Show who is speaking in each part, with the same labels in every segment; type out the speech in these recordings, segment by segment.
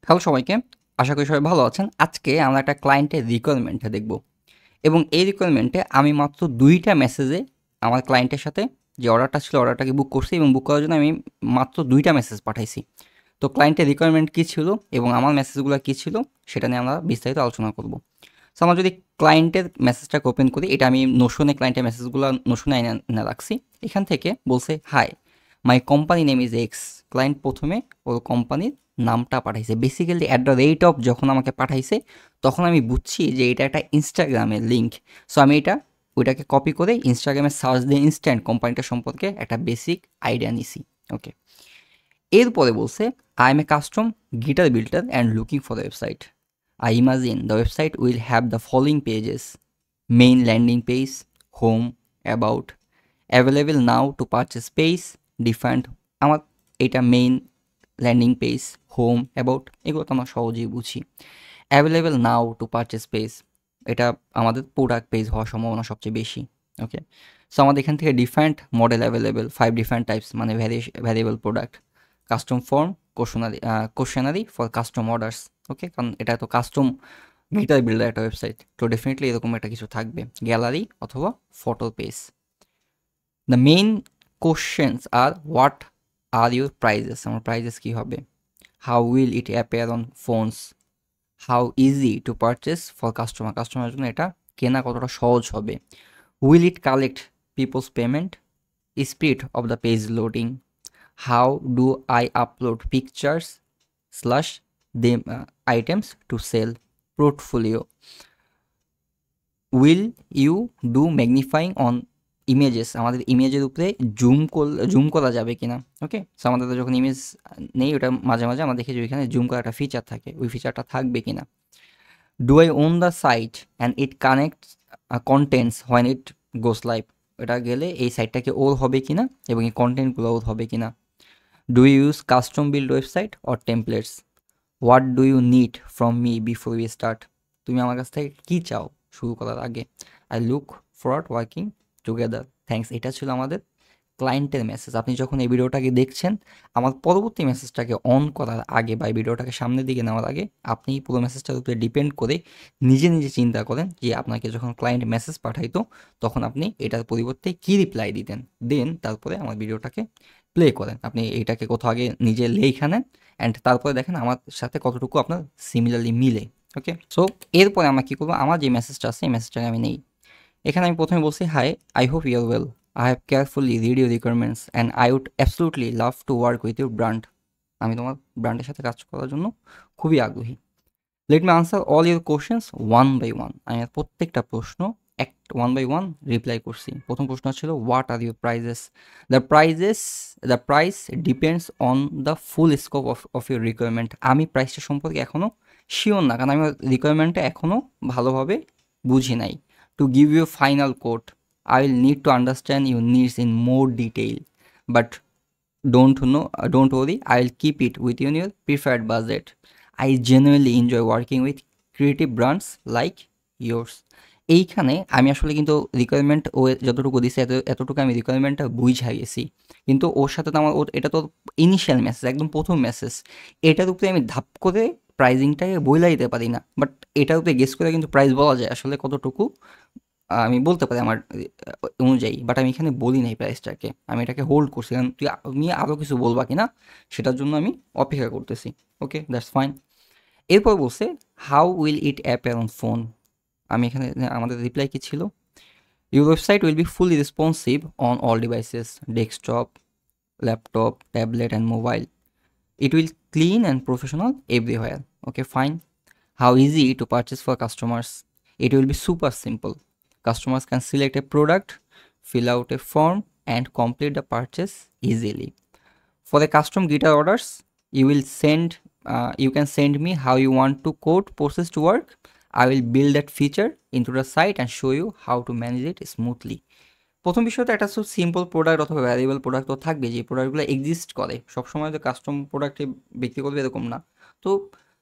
Speaker 1: Hello সবাইকে। আশা করি সবাই ভালো আছেন। আজকে আমরা একটা ক্লায়েন্টের রিকোয়ারমেন্টটা দেখব এবং এই রিকোয়ারমেন্টে আমি মাত্র ২ টা মেসেজে আমার ক্লায়েন্টের সাথে যে অর্ডারটা ছিল অর্ডারটাকে বুক করছি এবং বুক করার জন্য আমি মাত্র ২ টা মেসেজ পাঠাইছি। তো ক্লায়েন্টের রিকোয়ারমেন্ট কী ছিল এবং আমার মেসেজগুলো কী ছিল সেটা নিয়ে আমরা বিস্তারিত আলোচনা করব। সো আমরা যদি ক্লায়েন্টের মেসেজটাকে ওপেন করি, এটা আমি নোশনে ক্লায়েন্টের মেসেজগুলো নোশনে এনে রাখছি। এখান থেকে বলছে, hi my company name is x. Client প্রথমে ওর কোম্পানির নামটা পাঠাইছে। Basically at the rate of যখন আমাকে পাঠাইছে তখন আমি বুঝছি যে এটা একটা ইনস্টাগ্রামের লিঙ্ক। সো আমি ওইটাকে কপি করে ইনস্টাগ্রামে সার্চ দিয়ে ইনস্ট্যান্ট কোম্পানিটা সম্পর্কে একটা বেসিক আইডিয়া নিছি। ওকে, এরপরে বলছে, I M A custom guitar builder and looking for the website. I imagine the website will have the following pages: main landing page, home, about, available now to purchase page, defined. আমার এটা main landing page, home, about এগুলো তো আমরা সহজেই বুঝি। Available now to purchase page, এটা আমাদের product page হওয়ার সম্ভাবনা সবচেয়ে বেশি। ওকে, সো আমাদের এখান থেকে different model available, 5 different types মানে variable product, custom form, questionnaire for custom orders. Okay, কারণ এটা তো কাস্টম গিটার বিল্ডার একটা ওয়েবসাইট, তো ডেফিনেটলি এরকম একটা কিছু থাকবে, গ্যালারি অথবা photo page. The main questions are what are your prices, আমার প্রাইজেস কী হবে, how will it appear on phones, how easy to purchase for কাস্টমারের জন্য এটা কেনা কতটা সহজ হবে, will it collect peoples payment, speed of the page loading, how do I upload pictures slash them items to sell, portfolio, will you do magnifying on images, আমাদের ইমেজের উপরে জুম করা যাবে কিনা। ওকে, সো আমাদের যখন ইমেজ নেই ওটা মাঝে মাঝে আমরা দেখি যে ওইখানে জুম করা একটা ফিচার থাকে, ওই ফিচারটা থাকবে কিনা। Do I own the site and it connects contents when it goes live, এটা গেলে এই সাইটটাকে ওর হবে কিনা এবং এই কন্টেন্টগুলো ওর হবে কিনা। Do you use custom build website or templates, what do you need from me before we start, তুমি আমার কাছ থেকে কী চাও শুরু করার আগে। I look forward working together, thanks. এটা ছিল আমাদের ক্লায়েন্টের মেসেজ। আপনি যখন এই ভিডিওটাকে দেখছেন, আমার পরবর্তী মেসেজটাকে অন করার আগে বা এই ভিডিওটাকে সামনের দিকে নেওয়ার আগে আপনি পুরো মেসেজটার উপরে ডিপেন্ড করে নিজে নিজে চিন্তা করেন যে আপনাকে যখন ক্লায়েন্ট মেসেজ পাঠাইতো তখন আপনি এটার পরিবর্তে কী রিপ্লাই দিতেন, দেন তারপরে আমার ভিডিওটাকে প্লে করেন। আপনি এইটাকে কোথাও আগে নিজে লেখা নেন অ্যান্ড তারপরে দেখেন আমার সাথে কতটুকু আপনার সিমিলারলি মিলে। ওকে, সো এরপরে আমরা কী করবো, আমার যে মেসেজটা আছে এই মেসেজটাকে আমি নেই। এখানে আমি প্রথমে বলছি, hi I hope you are well, I have carefully read your requirements and I would absolutely love to work with your brand. আমি তোমার ব্র্যান্ডের সাথে কাজ করার জন্য খুবই আগ্রহী। Let me answer all your questions one by one, আমি প্রত্যেকটা প্রশ্ন ওয়ান বাই ওয়ান রিপ্লাই করছি। প্রথম প্রশ্ন ছিল, what are your prices, the price depends on the full scope of your requirement. আমি প্রাইসটা সম্পর্কে এখনও শিওর না, কারণ আমি রিকোয়ারমেন্টটা এখনও ভালোভাবে বুঝি নাই। To give you final code, I will need to understand your needs in more detail, but don't worry, I will keep it within your preferred budget. I genuinely enjoy working with creative brands like yours. এইখানে আমি আসলে কিন্তু requirement ও যতটুকু দিছে এতটুকু আমি রিকোয়ারমেন্টটা বুঝাই গেছি, কিন্তু ওর সাথে তো আমার এটা তো ইনিশিয়াল মেসেজ, একদম প্রথম মেসেজ। এটার উপরে আমি ধাপ করে প্রাইজিংটাকে বইলা দিতে পারি না, বাট এটার উপরে গেস করে কিন্তু প্রাইস বলা যায় আসলে কতটুকু আমি বলতে পারি আমার অনুযায়ী, বাট আমি এখানে বলি নাই প্রাইসটাকে, আমি এটাকে হোল্ড করছি, কারণ তুমি আরও কিছু বলবা কিনা সেটার জন্য আমি অপেক্ষা করতেছি। Okay, that's fine. এরপর বলছে, how will it appear on phone, আমি এখানে আমাদের রিপ্লাই কী ছিল, your website will be fully responsive on all devices, desktop, laptop, tablet and mobile, it will clean and professional everywhere. Okay, fine. How easy to purchase for customers, it will be super simple. Customers can select a product, fill out a form, and complete the purchase easily. For the custom guitar orders, you can send me how you want to code process to work. I will build that feature into the site and show you how to manage it smoothly. প্রথম বিষয়টা একটা তো simple product অথবা variable product তো থাকবে, যে প্রোডাক্টগুলো exist করে সবসময়, তো কাস্টম প্রোডাক্টে বিক্রি করবে এরকম না। তো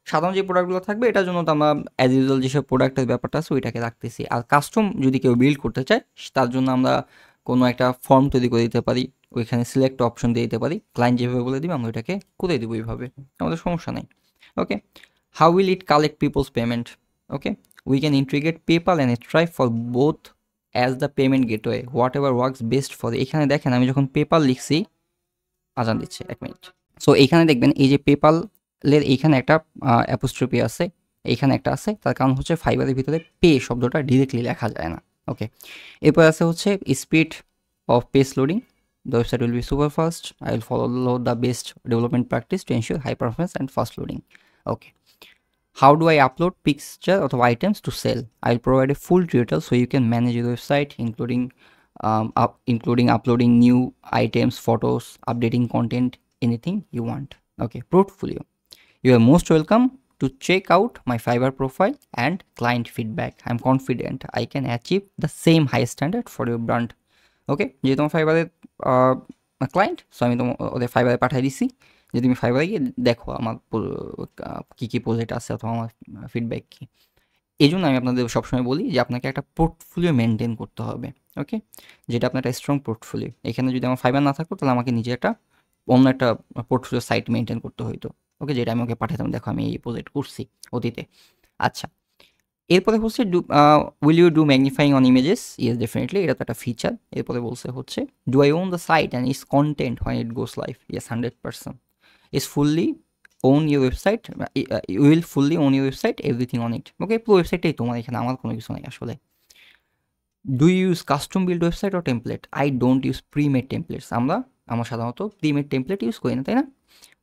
Speaker 1: সাধারণ যে প্রোডাক্টগুলো থাকবে এটার জন্য তো আমরা অ্যাজ ইউজুয়াল যেসব প্রোডাক্টের ব্যাপারটা আছে ওইটাকে রাখতেছি। আর কাস্টম যদি কেউ বিল্ড করতে চায় তার জন্য আমরা কোনো একটা ফর্ম তৈরি করে দিতে পারি, ওইখানে সিলেক্ট অপশন দিয়ে দিতে পারি, ক্লায়েন্ট যেভাবে বলে দিবে আমরা ওইটাকে করে দেবো, এইভাবে আমাদের সমস্যা নেই। Okay, how will it collect people's payment? Okay, we can integrate PayPal and Stripe for both as the payment gateway, whatever works best for the এখানে দেখেন আমি যখন পেপাল লিখছি আজান দিচ্ছে 1 মিনিট। সো এইখানে দেখবেন এই যে পেপালের এইখানে একটা অ্যাপোস্ট্রফি আছে, এইখানে একটা আছে, তার কারণ হচ্ছে ফাইবারের ভিতরে পে শব্দটা ডিরেক্টলি লেখা যায় না। ওকে, এরপর আছে হচ্ছে speed of page loading, the website will be super fast. I will follow the best development practice to ensure high performance and fast loading. Okay, how do I upload picture or items to sell? I'll provide a full tutorial so you can manage your website, including uploading new items, photos, updating content, anything you want. Okay, portfolio. You are most welcome to check out my Fiverr profile and client feedback. I'm confident I can achieve the same high standard for your brand. ওকে, যেহেতু আমার ফাইবারের client, so আমি ওদের ফাইবারে পাঠিয়ে দিছি যে তুমি ফাইবারে গিয়ে দেখো আমার কী কী প্রজেক্ট আছে অথবা আমার ফিডব্যাক কী। এই জন্য আমি আপনাদের সবসময় বলি যে আপনাকে একটা পোর্টফোলিও মেনটেন করতে হবে। ওকে, যেটা আপনার একটা স্ট্রং পোর্টফোলিও। এখানে যদি আমার ফাইবার না থাকতো তাহলে আমাকে নিজে একটা অন্য একটা পোর্টফোলিও সাইট মেনটেন করতে হইতো। ওকে, যেটা আমি ওকে পাঠাতাম, দেখো আমি এই প্রজেক্ট করছি অতীতে। আচ্ছা, এরপরে হচ্ছে will you do magnifying on images? Yes, definitely, এটা তো একটা ফিচার। এরপরে বলছে হচ্ছে do I own the site and is content when it goes live? Yes, 100%। Is fully own your website, you will fully own your website, everything on it. Okay, পুরো ওয়েবসাইটটাই তোমার, এখানে আমার কোনো কিছু নেই আসলে। Do you use custom build website or template? I don't use premade templates. আমরা সাধারণত প্রিমেড টেমপ্লেট ইউজ করি না, তাই না?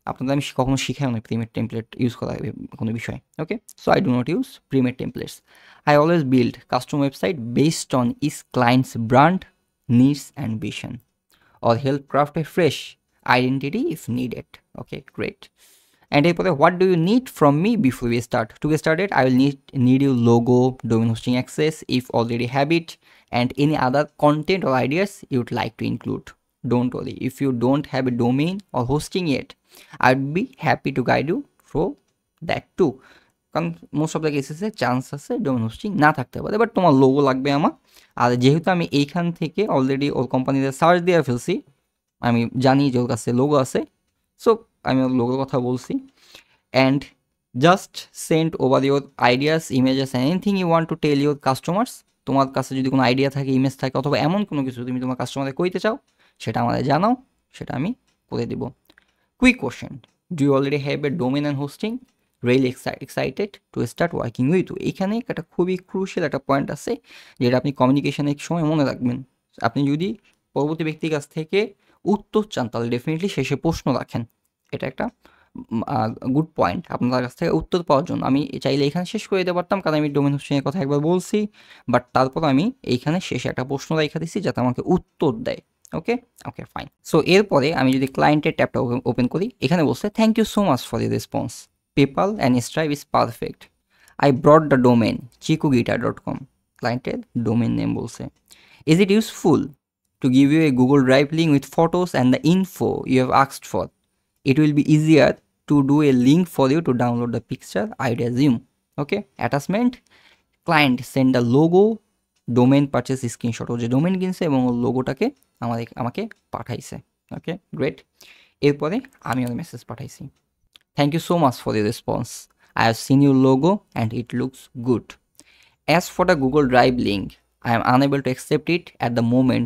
Speaker 1: আপনাদের আমি কখনো শিখাই না প্রিমেড টেমপ্লেট ইউজ করা কোনো বিষয়। Okay, so I do not use premade templates. I always build custom website based on each client's brand, needs and vision, or help craft a fresh identity if needed. Okay, great. And what do you need from me before we start? To get started, I will need your logo, domain hosting access if already have it, and any other content or ideas you'd like to include. Don't worry, if you don't have a domain or hosting yet, I'd be happy to guide you through that too. কারণ most of the কেসেসে chance আছে domain hosting না থাকতে পারে, but তোমার logo লাগবে আমার। আর যেহেতু আমি এইখান থেকে অলরেডি ওর কোম্পানিতে সার্চ দিয়ে ফেলছি, আমি জানি যে ওর কাছে লোগো আছে, সো আমি ওর লোগোর কথা বলছি। And just send over your ideas, images and anything you want to tell your customers. তোমার কাছে যদি কোনো আইডিয়া থাকে, ইমেজ থাকে, অথবা এমন কোনো কিছু তুমি তোমার কাস্টমারকে কইতে চাও, সেটা আমাদের জানাও, সেটা আমি করে দিব। Quick question, do you already have a domain and hosting? Really excited to start working with you. এখানে একটা খুবই ক্রুশিয়াল একটা পয়েন্ট আছে যেটা আপনি কমিউনিকেশনের সময় মনে রাখবেন। আপনি যদি পরবর্তী ব্যক্তির কাছ থেকে উত্তর চান তাহলে ডেফিনেটলি শেষে প্রশ্ন রাখেন। এটা একটা গুড পয়েন্ট আপনার কাছ থেকে উত্তর পাওয়ার জন্য। আমি চাইলে এখানে শেষ করে দিতে পারতাম, কারণ আমি ডোমেন হোস্টিংয়ের কথা একবার বলছি, বাট তারপর আমি এইখানে শেষে একটা প্রশ্ন রেখে দিচ্ছি যাতে আমাকে উত্তর দেয়। ওকে ওকে, ফাইন। সো এরপরে আমি যদি ক্লায়েন্টের ট্যাবটা ওপেন করি, এখানে বলছে thank you so much for your response, PayPal and Stripe is perfect. I brought the domain chikuguitar.com. Cliented domain name বলছে। Is it useful to give you a Google Drive link with photos and the info you have asked for? It will be easier to do a link for you to download the picture, I'd assume. Okay, attachment, client send the logo, domain purchase screenshot, ও যে domain কিনছে এবং ওর লোগোটাকে আমাকে পাঠাইছে। ওকে, great. এরপরে আমি ওর message পাঠাইছি, thank you so much for the response. I have seen your logo and it looks good. As for the Google Drive link, I am unable to accept it at the moment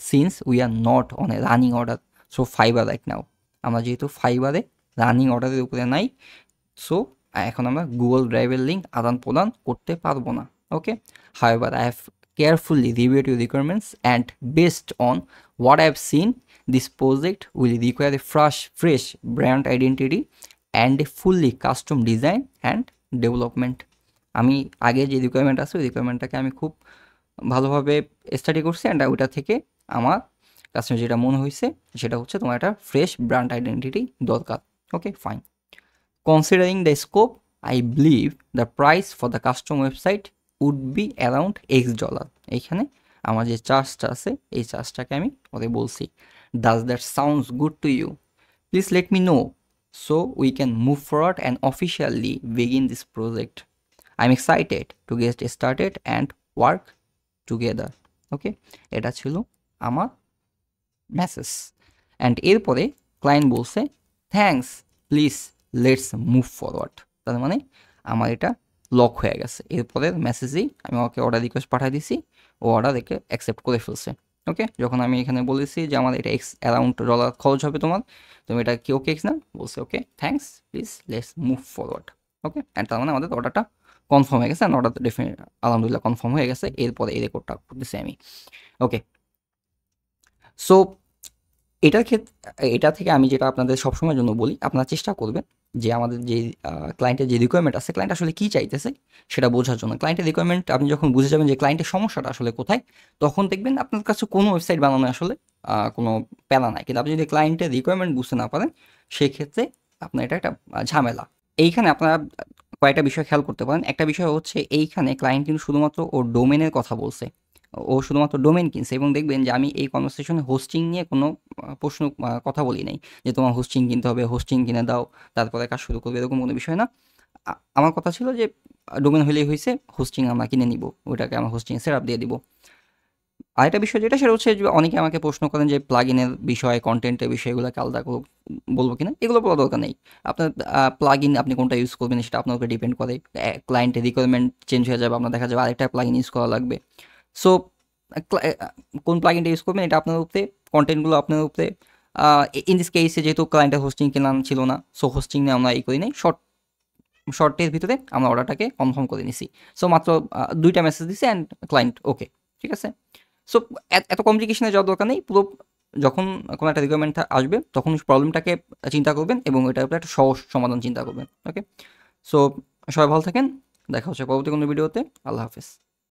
Speaker 1: since we are not on a running order. So Fiverr right now. আমরা যেহেতু ফাইবারে running অর্ডারের উপরে নাই, so এখন আমরা Google ড্রাইভের link আদান প্রদান করতে পারবো না। ওকে, however, I have carefully reviewed your requirements and based on what I have seen, this project will require a fresh brand identity and a fully custom design and development. আমি আগে যে requirement আছে ওই রিকোয়ারমেন্টটাকে আমি খুব ভালোভাবে স্টাডি করছি, and ওইটা থেকে আমার কাছে যেটা মনে হয়েছে সেটা হচ্ছে তোমার একটা ফ্রেশ ব্র্যান্ড আইডেন্টিটি দরকার। Okay, fine. Considering the scope, I believe the price for the custom website would be around $X। এইখানে আমার যে চার্জটা আছে এই চার্জটাকে আমি ওদের বলছি। Does that sounds good to you? Please let me know so we can move forward and officially begin this project. I'm excited to get started and work together. Okay, এটা ছিল আমার মেসেজ। অ্যান্ড এরপরে client বলছে thanks, please let's move forward. তার মানে আমার এটা lock হয়ে গেছে। এরপরের মেসেজেই আমি ওকে অর্ডার রিকোয়েস্ট পাঠিয়ে দিছি, ও অর্ডার একে অ্যাকসেপ্ট করে ফেলছে। ওকে, যখন আমি এখানে বলেছি যে আমার এটা অ্যারাউন্ড ডলার খরচ হবে তোমার, তুমি এটা কি ওকে না, বলছে okay thanks please let's move forward. Okay, and তার মানে আমাদের অর্ডারটা কনফার্ম হয়ে গেছে, অ্যান্ড অর্ডার ডেফিনেট আলহামদুলিল্লাহ কনফার্ম হয়ে গেছে। এরপরে এই রেকর্ডটা করতেছি আমি। ওকে, সো এটা থেকে আমি যেটা আপনাদের সবসময়ের জন্য বলি, আপনারা চেষ্টা করবেন যে আমাদের যে ক্লায়েন্টের যে রিকোয়ারমেন্ট আছে, ক্লায়েন্ট আসলে কী চাইতেছে সেটা বোঝার জন্য। ক্লায়েন্টের রিকোয়ারমেন্ট আপনি যখন বুঝে যাবেন যে ক্লায়েন্টের সমস্যাটা আসলে কোথায়, তখন দেখবেন আপনার কাছে কোনো ওয়েবসাইট বানানো আসলে কোনো প্যারা নাই। কিন্তু আপনি যদি ক্লায়েন্টের রিকোয়ারমেন্ট বুঝতে না পারেন, সেক্ষেত্রে আপনার এটা একটা ঝামেলা। এইখানে আপনারা কয়েকটা বিষয় খেয়াল করতে পারেন। একটা বিষয় হচ্ছে এইখানে ক্লায়েন্ট কিন্তু শুধুমাত্র ওর ডোমেনের কথা বলছে, ও শুধুমাত্র ডোমেন কিনছে, এবং দেখবেন যে আমি এই কনভারসেশনে হোস্টিং নিয়ে কোনো প্রশ্ন কথা বলি নাই যে তোমার হোস্টিং কিনতে হবে, হোস্টিং কিনে দাও তারপরে কাজ শুরু করবে, এরকম কোনো বিষয় না। আমার কথা ছিল যে ডোমেন হলেই হয়েছে, হোস্টিং আমরা কিনে নিব, ওইটাকে আমরা হোস্টিং সেট আপ দিয়ে দিব। আরেকটা বিষয় যেটা, সেটা হচ্ছে যে অনেকে আমাকে প্রশ্ন করেন যে প্লাগ ইনের বিষয়, কন্টেন্টের বিষয়গুলোকে আলাদা বলবো কিনা। এগুলো বলার দরকার নেই। আপনার প্লাগ ইন আপনি কোনটা ইউজ করবেন সেটা আপনার উপরে ডিপেন্ড করে। ক্লায়েন্টের রিকোয়ারমেন্ট চেঞ্জ হয়ে যাবে, আপনার দেখা যাবে আরেকটা প্লাগ ইন ইউজ করা লাগবে। সো কোন প্লাগইনটা ইউজ করবেন এটা আপনার উপরে, কন্টেন্টগুলো আপনার উপরে। ইন দিস কেসে যেহেতু ক্লায়েন্টের হোস্টিং কেনা ছিল না, সো হোস্টিং নিয়ে আমরা করি নাই, শর্টের ভিতরে আমরা অর্ডারটাকে কনফার্ম করে নিছি। সো মাত্র 2টা মেসেজ দিছি অ্যান্ড ক্লায়েন্ট ওকে, ঠিক আছে। সো এত কমপ্লিকেশনে যাওয়ার দরকার নেই। পুরো যখন কোনো একটা রিকোয়ারমেন্ট আসবে তখন প্রবলেমটাকে চিন্তা করবেন এবং এটার উপরে একটা সহজ সমাধান চিন্তা করবেন। ওকে, সো সবাই ভালো থাকেন, দেখা হচ্ছে পরবর্তী কোনো ভিডিওতে। আল্লাহ হাফেজ।